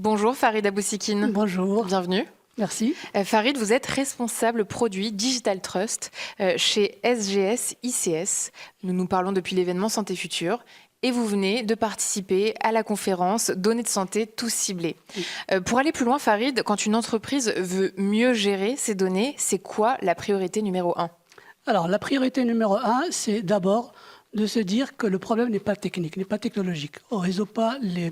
Bonjour Farid Abousikine. Bonjour. Bienvenue. Merci. Farid, vous êtes responsable produit Digital Trust chez SGS ICS. Nous parlons depuis l'événement Santé Future. Et vous venez de participer à la conférence Données de santé tous ciblés. Oui. Pour aller plus loin, Farid, quand une entreprise veut mieux gérer ses données, c'est quoi la priorité numéro 1? Alors, la priorité numéro 1, c'est d'abord de se dire que le problème n'est pas technique, n'est pas technologique. On ne résout pas les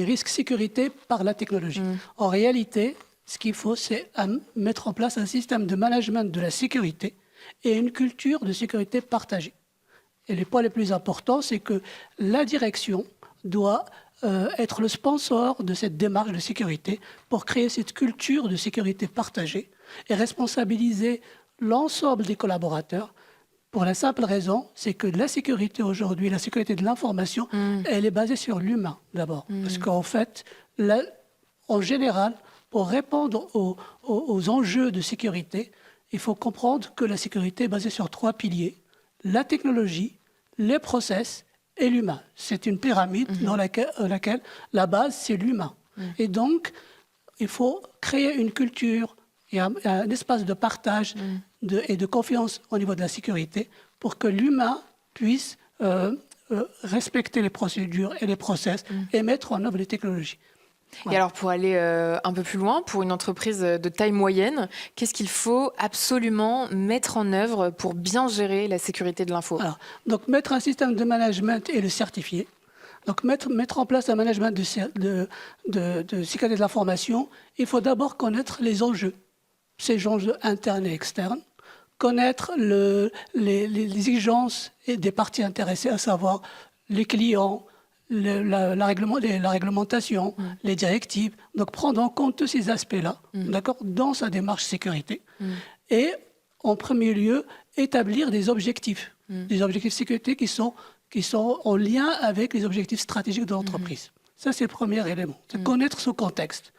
risques sécurité par la technologie. En réalité, ce qu'il faut, c'est mettre en place un système de management de la sécurité et une culture de sécurité partagée. Et les points les plus importants, c'est que la direction doit être le sponsor de cette démarche de sécurité pour créer cette culture de sécurité partagée et responsabiliser l'ensemble des collaborateurs pour la simple raison, c'est que la sécurité aujourd'hui, la sécurité de l'information, elle est basée sur l'humain d'abord. Parce qu'en fait, en général, pour répondre aux enjeux de sécurité, il faut comprendre que la sécurité est basée sur 3 piliers: la technologie, les process et l'humain. C'est une pyramide dans laquelle la base, c'est l'humain. Et donc, il faut créer une culture et un espace de partage et de confiance au niveau de la sécurité pour que l'humain puisse respecter les procédures et les process et mettre en œuvre les technologies. Et alors, pour aller un peu plus loin, pour une entreprise de taille moyenne, qu'est-ce qu'il faut absolument mettre en œuvre pour bien gérer la sécurité de l'info? Donc, mettre un système de management et le certifier. Donc, mettre en place un management de sécurité de l'information, il faut d'abord connaître les enjeux, ces enjeux internes et externes, connaître les exigences des parties intéressées, à savoir les clients, la réglementation, les directives. Donc, prendre en compte tous ces aspects-là, d'accord, dans sa démarche sécurité. Et, en premier lieu, établir des objectifs sécurité qui sont en lien avec les objectifs stratégiques de l'entreprise. Ça, c'est le premier élément, c'est connaître ce contexte.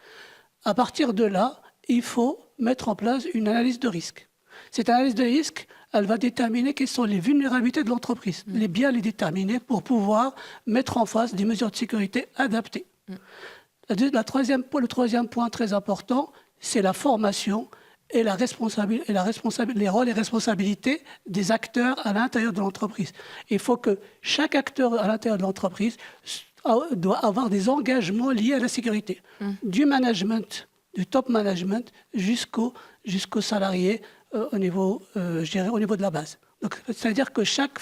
À partir de là, il faut mettre en place une analyse de risque. Cette analyse de risque, elle va déterminer quelles sont les vulnérabilités de l'entreprise, bien les déterminer pour pouvoir mettre en face des mesures de sécurité adaptées. Le troisième point très important, c'est la formation et les rôles et responsabilités des acteurs à l'intérieur de l'entreprise. Il faut que chaque acteur à l'intérieur de l'entreprise doit avoir des engagements liés à la sécurité, du management, du top management jusqu'aux salariés au niveau de la base. Donc, c'est-à-dire que chaque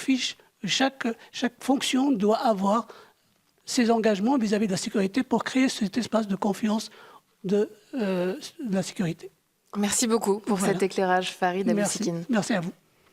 fonction doit avoir ses engagements vis-à-vis de la sécurité pour créer cet espace de confiance de la sécurité. Merci beaucoup pour cet éclairage, Farid Abousikine. Merci à vous.